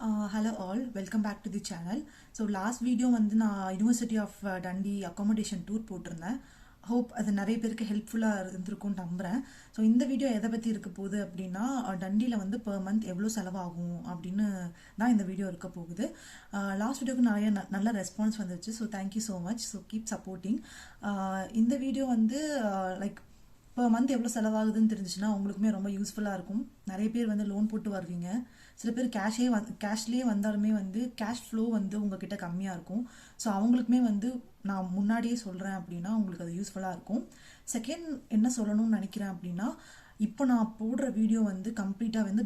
Hello all, welcome back to the channel. So last video வந்து நான் university of Thandi accommodation tour போட்டிருந்தேன். Hope அது நிறைய பேருக்கு ஹெல்ப்ஃபுல்லாக இருந்திருக்கும்னு நம்புகிறேன். ஸோ இந்த வீடியோ எதை பற்றி இருக்க போகுது அப்படின்னா டண்டியில் வந்து பெர் மந்த் எவ்வளோ செலவாகும் அப்படின்னு தான் இந்த வீடியோ இருக்க போகுது. லாஸ்ட் வீடியோக்கு நிறைய நல்ல ரெஸ்பான்ஸ் வந்துச்சு. So thank you so much. So keep supporting. இந்த வீடியோ வந்து லைக் இப்போ மந்த் எவ்வளோ செலவாகுதுன்னு தெரிஞ்சிச்சுன்னா உங்களுக்குமே ரொம்ப யூஸ்ஃபுல்லாக இருக்கும். நிறைய பேர் வந்து லோன் போட்டு வருவீங்க. சில பேர் கேஷ்லேயே வந்தாலுமே வந்து கேஷ் ஃப்ளோ வந்து உங்ககிட்ட கம்மியாக இருக்கும். ஸோ அவங்களுக்குமே வந்து நான் முன்னாடியே சொல்கிறேன் அப்படின்னா உங்களுக்கு அது யூஸ்ஃபுல்லாக இருக்கும். செகண்ட் என்ன சொல்லணும்னு நினைக்கிறேன் அப்படின்னா, இப்போ நான் போடுற வீடியோ வந்து கம்ப்ளீட்டாக வந்து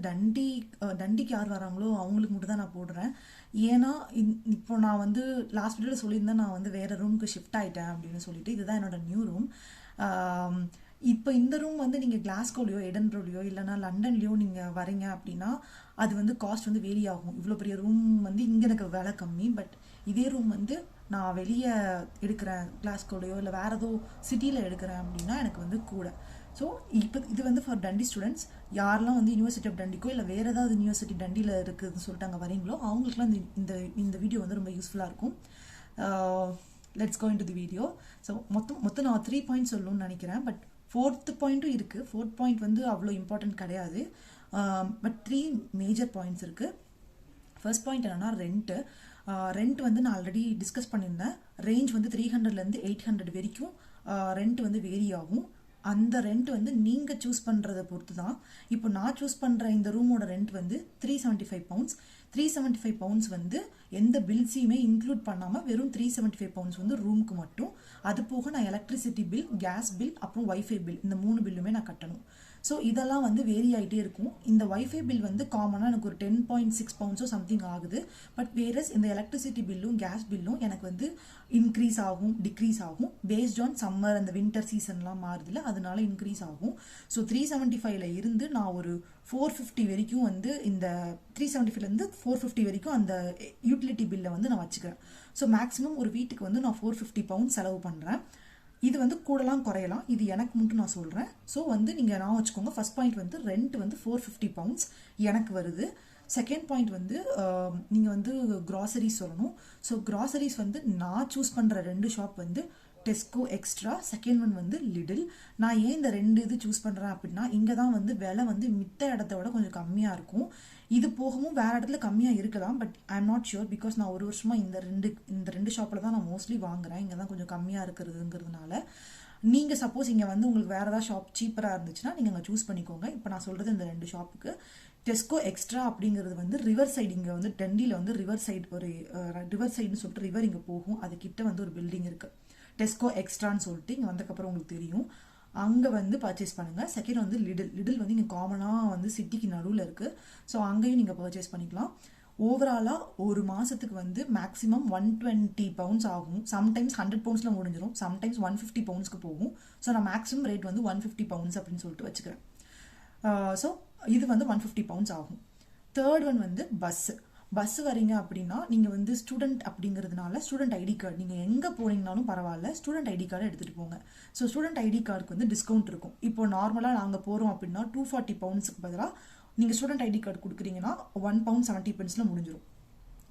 டண்டிக்கு யார் வராங்களோ அவங்களுக்கு மட்டும் தான் நான் போடுறேன். ஏன்னா இப்போ நான் வந்து லாஸ்ட் வீடியோவில் சொல்லியிருந்தேன் நான் வந்து வேறு ரூமுக்கு ஷிஃப்ட் ஆகிட்டேன் அப்படின்னு சொல்லிட்டு. இதுதான் என்னோட நியூ ரூம். இப்போ இந்த ரூம் வந்து நீங்கள் கிளாஸ்கோலையோ எடன்பரோலையோ இல்லைனா லண்டன்லையோ நீங்கள் வரீங்க அப்படின்னா அது வந்து காஸ்ட் வந்து வேரி ஆகும். இவ்வளோ பெரிய ரூம் வந்து இங்கே எனக்கு விலை கம்மி. பட் இதே ரூம் வந்து நான் வெளியே எடுக்கிறேன், கிளாஸ்கோலையோ இல்லை வேறு ஏதோ சிட்டியில் எடுக்கிறேன் அப்படின்னா எனக்கு வந்து கூட. ஸோ இப்போ இது வந்து ஃபார் டண்டி ஸ்டூடெண்ட்ஸ். யாரெல்லாம் வந்து யூனிவர்சிட்டி ஆஃப் டண்டிக்கோ இல்லை வேறு ஏதாவது யூனிவர்சிட்டி டண்டியில் இருக்குதுன்னு சொல்லிட்டு அங்கே வரீங்களோ அவங்களுக்குலாம் இந்த வீடியோ வந்து ரொம்ப யூஸ்ஃபுல்லாக இருக்கும். Let's go into the video. So மொத்தம் நான் 3 பாயிண்ட்ஸ் சொல்லணும்னு நினைக்கிறேன். பட் 4th பாயிண்ட்டும் இருக்குது. 4th பாயிண்ட் வந்து அவ்வளோ இம்பார்ட்டன்ட் கிடையாது. பட் 3 மேஜர் பாயிண்ட்ஸ் இருக்குது. ஃபர்ஸ்ட் பாயிண்ட் என்னன்னா ரெண்ட் வந்து நான் ஆல்ரெடி டிஸ்கஸ் பண்ணியிருந்தேன். ரேஞ்ச் வந்து 300லேருந்து 800 வரைக்கும் ரெண்ட் வந்து வேரி ஆகும். அந்த ரெண்ட் வந்து நீங்கள் சூஸ் பண்ணுறதை பொறுத்து தான். இப்போ நான் சூஸ் பண்ணுற இந்த ரூமோட ரெண்ட் வந்து 375 பவுண்ட்ஸ். 375 பவுண்ட்ஸ் வந்து எந்த பில்ஸையுமே இன்க்ளூட் பண்ணாமல் வெறும் 375 பவுண்ட்ஸ் வந்து ரூமுக்கு மட்டும். அது போக நான் எலக்ட்ரிசிட்டி பில், கேஸ் பில், அப்புறம் வைஃபை பில், இந்த 3 பில்லுமே நான் கட்டணும். ஸோ இதெல்லாம் வந்து வேரி ஆகிட்டே இருக்கும். இந்த வைஃபை பில் வந்து காமனாக எனக்கு ஒரு 10.6 பவுண்ட்ஸோ சம்திங் ஆகுது. பட் வேறஸ் இந்த எலக்ட்ரிசிட்டி பில்லும் கேஸ் பில்லும் எனக்கு வந்து இன்க்ரீஸ் ஆகும், டிக்ரீஸ் ஆகும். பேஸ்ட் ஆன் சம்மர் அந்த வின்டர் சீசன்லாம் மாறுதில்ல, அதனால இன்க்ரீஸ் ஆகும். ஸோ 375ல இருந்து நான் ஒரு 450 வரைக்கும் வந்து இந்த 375லேருந்து 450 வரைக்கும் அந்த யூட்டிலிட்டி பில்லை வந்து நான் வச்சுக்கிறேன். ஸோ மேக்ஸிமம் ஒரு வீட்டுக்கு வந்து நான் 450 பவுண்ட்ஸ் செலவு பண்ணுறேன். இது வந்து கூடலாம் குறையலாம், இது எனக்கு மட்டும் நான் சொல்கிறேன். ஸோ வந்து நீங்கள் நான் வச்சுக்கோங்க. ஃபர்ஸ்ட் பாயிண்ட் வந்து ரெண்ட் வந்து 450 பவுண்ட்ஸ் எனக்கு வருது. செகண்ட் பாயிண்ட் வந்து நீங்கள் வந்து க்ராசரிஸ் சொல்லணும். ஸோ க்ராசரிஸ் வந்து நான் சூஸ் பண்ணுற 2 ஷாப் வந்து டெஸ்கோ எக்ஸ்ட்ரா, செகண்ட் ஒன் வந்து லிடில். நான் ஏன் இந்த 2 இது சூஸ் பண்ணுறேன் அப்படின்னா இங்கே தான் வந்து விலை வந்து மித்த இடத்த விட கொஞ்சம் கம்மியாக இருக்கும். இது போகவும் வேறு இடத்துல கம்மியாக இருக்கலாம். But I am not sure. Because நான் ஒரு வருஷமாக இந்த ரெண்டு ஷாப்பில் தான் நான் மோஸ்ட்லி வாங்குறேன். இங்கே தான் கொஞ்சம் கம்மியாக இருக்கிறதுங்கிறதுனால. நீங்கள் சப்போஸ் இங்கே வந்து உங்களுக்கு வேறு ஏதாவது ஷாப் சீப்பராக இருந்துச்சுன்னா நீங்கள் அங்கே சூஸ் பண்ணிக்கோங்க. இப்போ நான் சொல்கிறது இந்த 2 ஷாப்புக்கு. டெஸ்கோ எக்ஸ்ட்ரா அப்படிங்கிறது வந்து ரிவர் சைடு. இங்கே வந்து டண்டியில் வந்து ரிவர் சைடு ஒரு ரிவர் சைடுன்னு சொல்லிட்டு ரிவர் இங்கே போகும். அதுக்கிட்ட வந்து ஒரு பில்டிங் இருக்குது, டெஸ்கோ எக்ஸ்ட்ரான்னு சொல்லிட்டு. இங்கே வந்ததுக்கப்புறம் உங்களுக்கு தெரியும். அங்கே வந்து பர்ச்சேஸ் பண்ணுங்கள். செகண்ட் வந்து லிடில் வந்து இங்கே காமனாக வந்து சிட்டிக்கு நடுவில் இருக்குது. ஸோ அங்கேயும் நீங்கள் பர்ச்சேஸ் பண்ணிக்கலாம். ஓவராலாக ஒரு மாதத்துக்கு வந்து மேக்ஸிமம் 120 பவுண்ட்ஸ் ஆகும். சம்டைம்ஸ் 100 பவுண்ட்ஸில் முடிஞ்சிடும், சம்டைம்ஸ் 150 பவுண்ட்ஸ்க்கு போகும். ஸோ நான் மேக்ஸிமம் ரேட் வந்து 150 பவுண்ட்ஸ் அப்படின்னு சொல்லிட்டு வச்சுக்கிறேன். ஸோ இது வந்து 150 பவுண்ட்ஸ் ஆகும். தேர்ட் ஒன் வந்து பஸ் வரீங்க அப்படின்னா நீங்கள் வந்து ஸ்டூடெண்ட் அப்படிங்கிறதுனால ஸ்டூடெண்ட் ஐடி கார்டு நீங்கள் எங்கே போனீங்கனாலும் பரவாயில்ல, ஸ்டூடெண்ட் ஐடி கார்டை எடுத்துகிட்டு போங்க. ஸோ ஸ்டூடெண்ட் ஐடி கார்டுக்கு வந்து டிஸ்கவுண்ட் இருக்கும். இப்போ நார்மலாக நாங்கள் போகிறோம் அப்படின்னா 240 பவுண்ட்ஸுக்கு பதிலாக நீங்கள் student ID card கொடுக்குறீங்கன்னா 1 bound 70 pencil முடிஞ்சிடும்.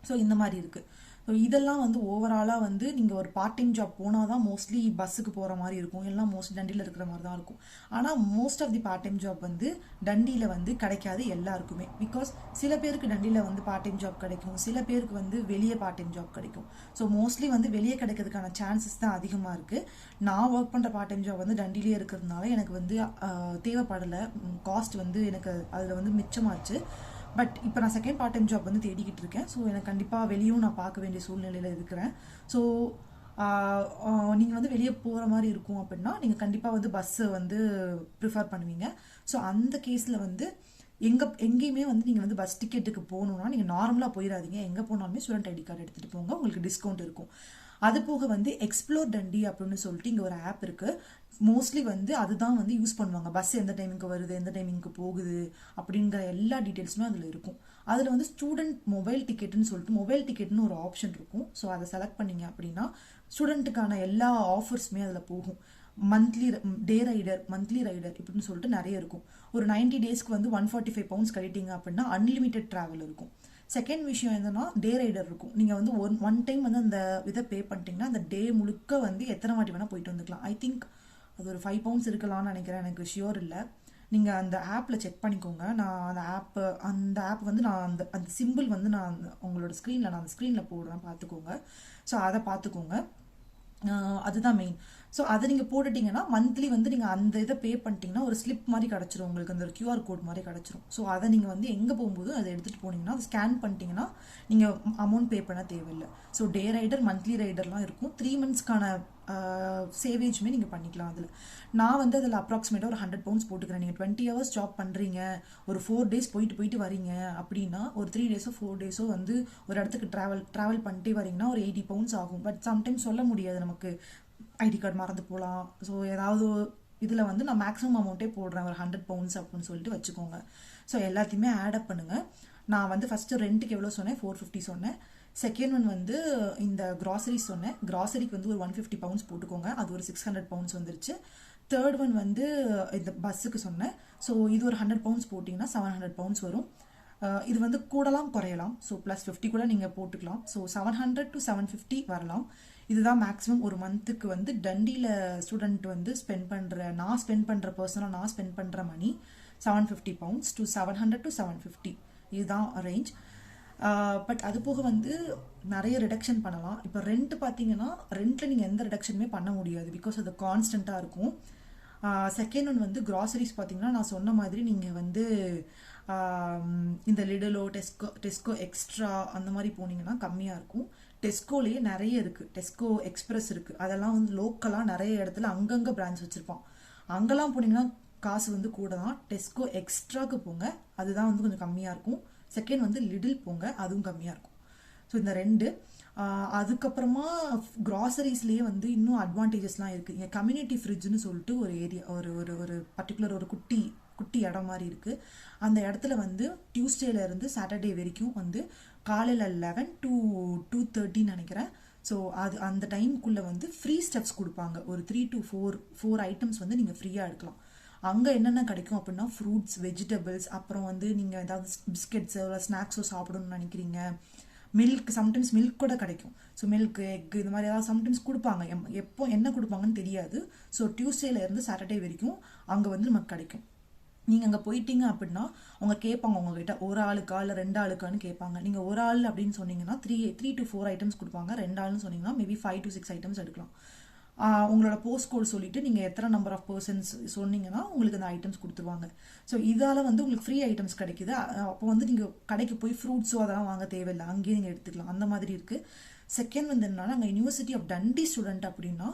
ஸோ இந்த மாதிரி இருக்குது. ஸோ இதெல்லாம் வந்து ஓவராலாக வந்து நீங்கள் ஒரு பார்ட் டைம் ஜாப் போனால் தான் மோஸ்ட்லி பஸ்ஸுக்கு போகிற மாதிரி இருக்கும். எல்லாம் மோஸ்ட்லி டண்டியில் இருக்கிற மாதிரி தான் இருக்கும். ஆனால் most of the part time job வந்து டண்டியில் வந்து கிடைக்காது எல்லாருக்குமே. பிகாஸ் சில பேருக்கு டண்டியில் வந்து பார்ட் டைம் ஜாப் கிடைக்கும், சில பேருக்கு வந்து வெளியே பார்ட் டைம் ஜாப் கிடைக்கும். ஸோ மோஸ்ட்லி வந்து வெளியே கிடைக்கிறதுக்கான சான்சஸ் தான் அதிகமாக இருக்குது. நான் ஒர்க் பண்ணுற பார்ட் டைம் ஜாப் வந்து டண்டிலே இருக்கிறதுனால எனக்கு வந்து தேவைப்படலை. காஸ்ட் வந்து எனக்கு அதில் வந்து மிச்சமாச்சு. பட் இப்போ நான் செகண்ட் பார்ட் டைம் ஜாப் வந்து தேடிக்கிட்டு இருக்கேன். ஸோ எனக்கு கண்டிப்பாக வெளியும் நான் பார்க்க வேண்டிய சூழ்நிலையில் இருக்கிறேன். ஸோ நீங்கள் வந்து வெளியே போகிற மாதிரி இருக்கும் அப்படின்னா நீங்கள் கண்டிப்பாக வந்து பஸ்ஸை வந்து ப்ரிஃபர் பண்ணுவீங்க. ஸோ அந்த கேஸில் வந்து எங்கேயுமே வந்து நீங்கள் வந்து பஸ் டிக்கெட்டுக்கு போகணுன்னா நீங்கள் நார்மலாக போயிடாதீங்க. எங்கே போனாலுமே ஸ்டூடெண்ட் ஐடி கார்டு எடுத்துகிட்டு போங்க, உங்களுக்கு டிஸ்கவுண்ட் இருக்கும். அது போக வந்து எக்ஸ்ப்ளோர் டண்டி அப்படின்னு சொல்லிட்டு இங்கே ஒரு ஆப் இருக்குது. மோஸ்ட்லி வந்து அதுதான் வந்து யூஸ் பண்ணுவாங்க. பஸ் எந்த டைமிங்க்கு வருது, எந்த டைமிங்க்கு போகுது அப்படிங்கிற எல்லா டீட்டெயில்ஸுமே அதில் இருக்கும். அதில் வந்து ஸ்டூடெண்ட் மொபைல் டிக்கெட்டுன்னு சொல்லிட்டு மொபைல் டிக்கெட்னு ஒரு ஆப்ஷன் இருக்கும். ஸோ அதை செலக்ட் பண்ணிங்க அப்படின்னா ஸ்டூடெண்ட்டுக்கான எல்லா ஆஃபர்ஸுமே அதில் போகும். மந்த்லி டே ரைடர், மந்த்லி ரைடர் இப்படின்னு சொல்லிட்டு நிறைய இருக்கும். ஒரு 90 டேஸ்க்கு வந்து 145 பவுண்ட்ஸ் கட்டிட்டீங்க அப்படின்னா அன்லிமிட்டெட் ட்ராவல் இருக்கும். செகண்ட் விஷயம் என்னன்னா டே ரைடர் இருக்கும். நீங்கள் வந்து ஒன் டைம் வந்து அந்த இதை பே பண்ணிட்டீங்கன்னா அந்த டே முழுக்க வந்து எத்தனை வாட்டி வேணால் போயிட்டு வந்துக்கலாம். ஐ திங்க் அது ஒரு 5 pounds இருக்கலாம்னு நினைக்கிறேன், எனக்கு ஷியோர் இல்லை. நீங்கள் அந்த ஆப்பில் செக் பண்ணிக்கோங்க. நான் அந்த ஆப் வந்து நான் அந்த அந்த சிம்பிள் வந்து நான் உங்களோட ஸ்க்ரீனில் நான் அந்த ஸ்க்ரீனில் போடுறேன், பார்த்துக்கோங்க. ஸோ அதை பார்த்துக்கோங்க, அதுதான் மெயின். ஸோ அதை நீங்கள் போட்டுட்டிங்கன்னா மந்த்லி வந்து நீங்கள் அந்த இதை பே பண்ணிட்டீங்கன்னா ஒரு ஸ்லிப் மாதிரி கிடச்சிரும் உங்களுக்கு, அந்த ஒரு QR கோட் மாதிரி கிடச்சிரும். ஸோ அதை நீங்கள் வந்து எங்கே போகும்போது அதை எடுத்துகிட்டு போனீங்கன்னா அதை ஸ்கேன் பண்ணிட்டீங்கன்னா நீங்கள் அமௌண்ட் பே பண்ண தேவையில்லை. ஸோ டே ரைடர் மந்த்லி ரைடர்லாம் இருக்கும். 3 monthsக்கான சேவேஜுமே நீங்கள் பண்ணிக்கலாம். அதில் நான் வந்து அதில் அப்ராக்சிமேட்டாக ஒரு 100 pounds போட்டுக்கிறேன். நீங்கள் 20 hours ஜாப் பண்ணுறீங்க, ஒரு 4 days போயிட்டு வரீங்க அப்படின்னா ஒரு 3 days 4 days வந்து ஒரு இடத்துக்கு ட்ராவல் பண்ணிட்டே வரீங்கன்னா ஒரு 80 pounds ஆகும். பட் சம்டைம்ஸ் சொல்ல முடியாது, நமக்கு ஐடி கார்டு மறந்து போகலாம். ஸோ ஏதாவது இதில் வந்து நான் மேக்ஸிமம் அமௌண்ட்டே போடுறேன், ஒரு 100 pounds அப்படின்னு சொல்லிட்டு வச்சுக்கோங்க. ஸோ எல்லாத்தையுமே ஆடப் பண்ணுங்கள். நான் வந்து ஃபஸ்ட்டு ரெண்ட்டுக்கு எவ்வளோ சொன்னேன், 450 சொன்னேன். செகண்ட் ஒன் வந்து இந்த கிராசரிஸ் சொன்னேன், கிராசரிக்கு வந்து ஒரு 150 pounds போட்டுக்கோங்க, அது ஒரு 600 pounds வந்துருச்சு. தேர்ட் ஒன் வந்து இந்த பஸ்ஸுக்கு சொன்னேன். ஸோ இது ஒரு 100 pounds போட்டிங்கன்னா 700 pounds வரும். இது வந்து கூடலாம் குறையலாம். ஸோ +50 கூட நீங்கள் போட்டுக்கலாம். ஸோ 700 to 750 வரலாம். இதுதான் மேக்ஸிமம் ஒரு மந்த்துக்கு வந்து டண்டியில் ஸ்டூடெண்ட் வந்து நான் ஸ்பெண்ட் பண்ணுற மணி 750 pounds to 700 to 750, இதுதான் ரேஞ்ச். பட் அது போக வந்து நிறைய ரிடக்ஷன் பண்ணலாம். இப்போ ரெண்ட் பார்த்தீங்கன்னா ரெண்ட்டில் நீங்கள் எந்த ரிடக்ஷனுமே பண்ண முடியாது, பிகாஸ் அது கான்ஸ்டண்ட்டாக இருக்கும். செகண்ட் ஒன் வந்து கிராசரிஸ் பார்த்தீங்கன்னா நான் சொன்ன மாதிரி நீங்கள் வந்து இந்த லிடலோ டெஸ்கோ எக்ஸ்ட்ரா அந்த மாதிரி போனீங்கன்னா கம்மியாக இருக்கும். டெஸ்கோலேயே நிறைய இருக்குது, டெஸ்கோ எக்ஸ்பிரஸ் இருக்குது, அதெல்லாம் வந்து லோக்கலாக நிறைய இடத்துல அங்கங்கே பிரான்ச் வச்சுருப்பான். அங்கெல்லாம் போனீங்கன்னா காசு வந்து கூட தான். டெஸ்கோ எக்ஸ்ட்ராக்கு போங்க, அதுதான் வந்து கொஞ்சம் கம்மியாக இருக்கும். செகண்ட் வந்து லிடில் போங்க, அதுவும் கம்மியாக இருக்கும். ஸோ இந்த ரெண்டு. அதுக்கப்புறமா கிராசரிஸ்லேயே வந்து இன்னும் அட்வான்டேஜஸ்லாம் இருக்குது. இங்கே கம்யூனிட்டி ஃப்ரிட்ஜ்னு சொல்லிட்டு ஒரு ஏரியா, ஒரு பர்டிகுலர் ஒரு குட்டி இடம் மாதிரி இருக்குது. அந்த இடத்துல வந்து டியூஸ்டேலேருந்து சாட்டர்டே வரைக்கும் வந்து காலையில் 11 to 2:30 நினைக்கிறேன். ஸோ அந்த டைமுக்குள்ளே வந்து ஃப்ரீ ஸ்டெப்ஸ் கொடுப்பாங்க. ஒரு 3 to 4 ஐட்டம்ஸ் வந்து நீங்கள் ஃப்ரீயாக எடுக்கலாம். அங்கே என்னென்ன கிடைக்கும் அப்படின்னா ஃப்ரூட்ஸ், வெஜிடபிள்ஸ், அப்புறம் வந்து நீங்கள் ஏதாவது பிஸ்கெட்ஸோ இல்லை ஸ்நாக்ஸோ சாப்பிடணும்னு நினைக்கிறீங்க, மில்க், சம்டைம்ஸ் மில்க் கூட கிடைக்கும். ஸோ மில்க், எக் இது மாதிரி ஏதாவது சம்டைம்ஸ் கொடுப்பாங்க. எப்போ என்ன கொடுப்பாங்கன்னு தெரியாது. ஸோ டியூஸ்டேலேருந்து சாட்டர்டே வரைக்கும் அங்கே வந்து நமக்கு கிடைக்கும். நீங்கள் அங்கே போயிட்டீங்க அப்படின்னா அவங்க கேட்பாங்க உங்ககிட்ட ஒரு ஆளுக்கா இல்லை 2 ஆளுக்கான்னு கேட்பாங்க. நீங்கள் ஒரு ஆள் அப்படின்னு சொன்னீங்கன்னா 3 to 4 ஐட்டம்ஸ் கொடுப்பாங்க. 2 ஆள்னு சொன்னீங்கன்னா மேபி 5 to 6 ஐட்டம்ஸ் எடுக்கலாம். உங்களோட போஸ்ட் கோட் சொல்லிட்டு நீங்கள் எத்தனை நம்பர் ஆஃப் பர்சன்ஸ் சொன்னீங்கன்னா உங்களுக்கு அந்த ஐட்டம்ஸ் கொடுத்துருவாங்க. ஸோ இதால் வந்து உங்களுக்கு ஃப்ரீ ஐட்டம்ஸ் கிடைக்குது. அப்போ வந்து நீங்கள் கடைக்கு போய் ஃப்ரூட்ஸோ அதெல்லாம் வாங்க தேவையில்லை, அங்கேயே நீங்கள் எடுத்துக்கலாம். அந்த மாதிரி இருக்குது. செகண்ட் வந்து என்னன்னா, அங்கே யூனிவர்சிட்டி ஆஃப் டண்டி ஸ்டூடெண்ட் அப்படின்னா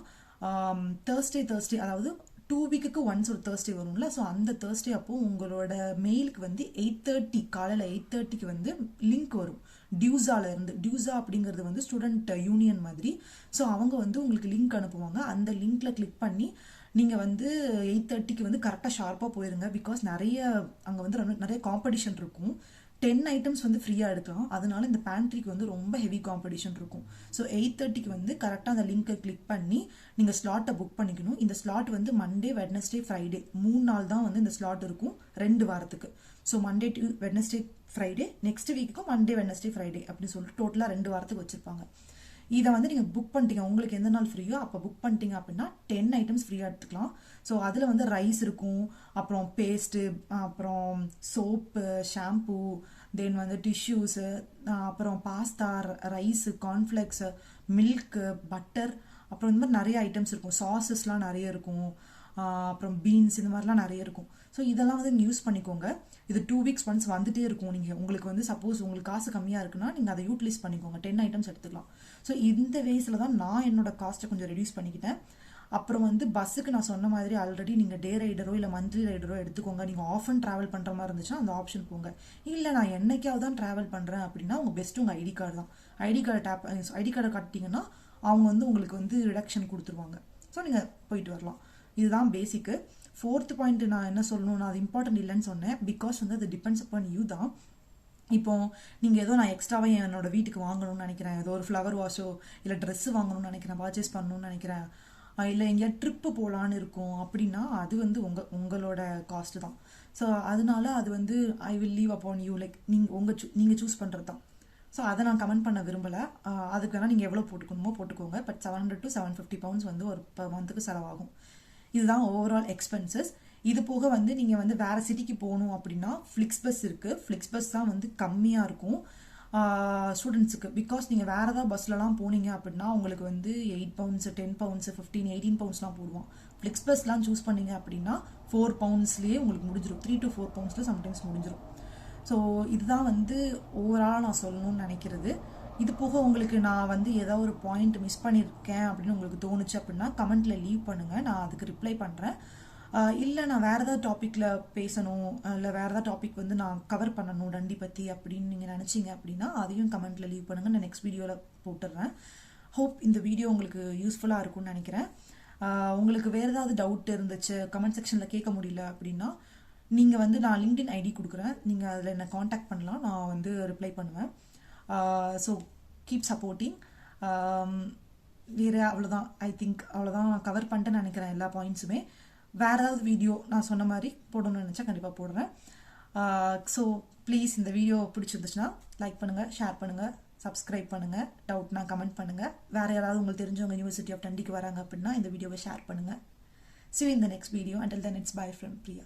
தேர்ஸ்டே அதாவது 2 weeks ஒன்ஸ் ஒரு தேர்ஸ்டே வரும்ல. ஸோ அந்த தேர்ஸ்டே அப்போ உங்களோட மெயிலுக்கு வந்து 8:30 காலையில் 8:30 வந்து லிங்க் வரும் டியூசா அப்படிங்கிறது வந்து ஸ்டூடெண்ட் யூனியன் மாதிரி. ஸோ அவங்க வந்து உங்களுக்கு லிங்க் அனுப்புவாங்க. அந்த லிங்க்ல கிளிக் பண்ணி நீங்கள் வந்து 8:30 வந்து கரெக்டாக ஷார்ப்பாக போயிருங்க. பிகாஸ் அங்கே வந்து நிறைய காம்படிஷன் இருக்கும். 10 ஐட்டம்ஸ் வந்து ஃப்ரீயாக எடுக்கலாம். அதனால இந்த பேண்ட்ரிக்கு வந்து ரொம்ப ஹெவி காம்படிஷன் இருக்கும். ஸோ 8:30 வந்து கரெக்டாக அந்த லிங்கை கிளிக் பண்ணி நீங்கள் ஸ்லாட்டை புக் பண்ணிக்கணும். இந்த ஸ்லாட் வந்து மண்டே, வெட்னஸ்டே, ஃப்ரைடே 3 நாள் தான் வந்து இந்த ஸ்லாட் இருக்கும் 2 வாரத்துக்கு. So Monday to Wednesday Friday, next வீக்குக்கும் மண்டே, வெட்னஸ்டே, ஃப்ரைடே அப்படின்னு சொல்லிட்டு டோட்டலாக 2 வாரத்துக்கு வச்சுருப்பாங்க. இதை வந்து நீங்கள் புக் பண்ணிட்டீங்க, உங்களுக்கு எந்த நாள் ஃப்ரீயோ அப்போ புக் பண்ணிட்டீங்க அப்படின்னா 10 ஐட்டம்ஸ் ஃப்ரீயாக எடுத்துக்கலாம். ஸோ அதில் வந்து ரைஸ் இருக்கும், அப்புறம் பேஸ்ட்டு, அப்புறம் சோப்பு, ஷாம்பூ, தென் வந்து டிஷ்யூஸு, அப்புறம் pasta, rice, cornflakes, milk, butter, அப்புறம் இந்த மாதிரி நிறைய ஐட்டம்ஸ் இருக்கும். சாஸஸ்லாம் நிறைய இருக்கும், அப்புறம் பீன்ஸ், இந்த மாதிரிலாம் நிறைய இருக்கும். ஸோ இதெல்லாம் வந்து யூஸ் பண்ணிக்கோங்க. இது 2 weeks ஒன்ஸ் வந்துட்டே இருக்கும். உங்களுக்கு வந்து சப்போஸ் உங்களுக்கு காசு கம்மியாக இருக்குன்னா நீங்கள் அதை யூட்டிலைஸ் பண்ணிக்கோங்க, 10 ஐட்டம்ஸ் எடுத்துக்கலாம். ஸோ இந்த வேஸில் தான் நான் என்னோட காஸ்ட்டை கொஞ்சம் ரெடியூஸ் பண்ணிக்கிட்டேன். அப்புறம் வந்து பஸ்ஸுக்கு நான் சொன்ன மாதிரி ஆல்ரெடி நீங்கள் டே ரைடரோ இல்லை மந்த்லி ரைடரோ எடுத்துக்கோங்க. நீங்கள் ஆஃப் அண்ட் ட்ராவல் பண்ணுற மாதிரி இருந்துச்சுன்னா அந்த ஆப்ஷன் போங்க. இல்லை நான் என்னைக்காவது தான் ட்ராவல் பண்ணுறேன் அப்படின்னா உங்கள் பெஸ்ட்டு உங்கள் ஐடி கார்டு தான். ஐடி கார்டை காட்டிங்கன்னா அவங்க வந்து உங்களுக்கு வந்து ரிடக்ஷன் கொடுத்துருவாங்க. ஸோ நீங்கள் போயிட்டு வரலாம். இதுதான் பேசிக்கு. 4th பாயிண்ட் நான் என்ன சொல்லணும், நான் அது இம்பார்ட்டன்ட் இல்லைன்னு சொன்னேன். பிகாஸ் வந்து அது டிபெண்ட்ஸ் அப்பான் யூ தான். இப்போ நீங்கள் ஏதோ நான் எக்ஸ்ட்ராவாக என்னோட வீட்டுக்கு வாங்கணும்னு நினைக்கிறேன், ஏதோ ஒரு ஃப்ளவர் வாஷோ இல்லை ட்ரெஸ்ஸு வாங்கணும்னு நினைக்கிறேன், பர்ச்சேஸ் பண்ணணும்னு நினைக்கிறேன், இல்லை எங்கேயா ட்ரிப்பு போகலான்னு இருக்கும் அப்படின்னா அது வந்து உங்களோட காஸ்ட்டு தான். ஸோ அதனால அது வந்து I will leave upon you, like நீங்கள் சூஸ் பண்ணுறது தான். ஸோ அதை நான் கமெண்ட் பண்ண விரும்பலை. அதுக்கு வேணால் நீங்கள் எவ்வளோ போட்டுக்கணுமோ போட்டுக்கோங்க. பட் 700 to 750 pounds வந்து ஒரு பர் மந்த்துக்கு செலவாகும். இதுதான் ஓவரால் எக்ஸ்பென்சஸ். இது போக வந்து நீங்கள் வந்து வேறு சிட்டிக்கு போகணும் அப்படின்னா ஃப்ளிக்ஸ் பஸ் இருக்குது. ஃப்ளிக்ஸ் பஸ் தான் வந்து கம்மியாக இருக்கும் ஸ்டூடெண்ட்ஸுக்கு. பிகாஸ் நீங்கள் வேறு ஏதாவது பஸ்லலாம் போனீங்க அப்படின்னா உங்களுக்கு வந்து 8 pounds 10 pounds 15 18 poundsலாம் போடுவோம். ஃப்ளிக்ஸ் பஸ்லாம் சூஸ் பண்ணீங்க அப்படின்னா 4 poundsலேயே உங்களுக்கு முடிஞ்சிடும். 3 to 4 poundsல சம்டைம்ஸ் முடிஞ்சிடும். ஸோ இதுதான் வந்து ஓவராலாக நான் சொல்லணும்னு நினைக்கிறது. இது போக உங்களுக்கு நான் வந்து ஏதாவது ஒரு பாயிண்ட் மிஸ் பண்ணியிருக்கேன் அப்படின்னு உங்களுக்கு தோணுச்சு அப்படின்னா கமெண்ட்டில் லீவ் பண்ணுங்கள், நான் அதுக்கு ரிப்ளை பண்ணுறேன். இல்லை நான் வேறு ஏதாவது டாப்பிக்கில் பேசணும், இல்லை வேறு ஏதாவது டாபிக் வந்து நான் கவர் பண்ணணும் டண்டி பற்றி அப்படின்னு நீங்கள் நினச்சிங்க அப்படின்னா அதையும் கமெண்ட்டில் லீவ் பண்ணுங்கள், நான் நெக்ஸ்ட் வீடியோவில் போட்டுடுறேன். ஹோப் இந்த வீடியோ உங்களுக்கு யூஸ்ஃபுல்லாக இருக்கும்னு நினைக்கிறேன். உங்களுக்கு வேறு ஏதாவது டவுட் இருந்துச்சு கமெண்ட் செக்ஷனில் கேட்க முடியல அப்படின்னா நீங்கள் வந்து நான் லிங்க்டின் ஐடி கொடுக்குறேன், நீங்கள் அதில் என்னை காண்டாக்ட் பண்ணலாம், நான் வந்து ரிப்ளை பண்ணுவேன். So keep supporting. வேறு அவ்வளோதான், ஐ திங்க் அவ்வளோதான் நான் கவர் பண்ணிட்டேன்னு நினைக்கிறேன் எல்லா பாயிண்ட்ஸுமே. வேறு ஏதாவது வீடியோ நான் சொன்ன மாதிரி போடணும்னு நினச்சா கண்டிப்பாக போடுறேன். ஸோ ப்ளீஸ் இந்த வீடியோ பிடிச்சிருந்துச்சுன்னா லைக் பண்ணுங்கள், ஷேர் பண்ணுங்கள், சப்ஸ்கிரைப் பண்ணுங்கள், டவுட்னா கமெண்ட் பண்ணுங்கள். வேறு யாராவது உங்களுக்கு தெரிஞ்சவங்க யூனிவர்சிட்டி ஆஃப் டண்டிக்கு வராங்க அப்படின்னா இந்த வீடியோவை ஷேர் பண்ணுங்கள். See you in the next video. Until then, it's bye from Priya.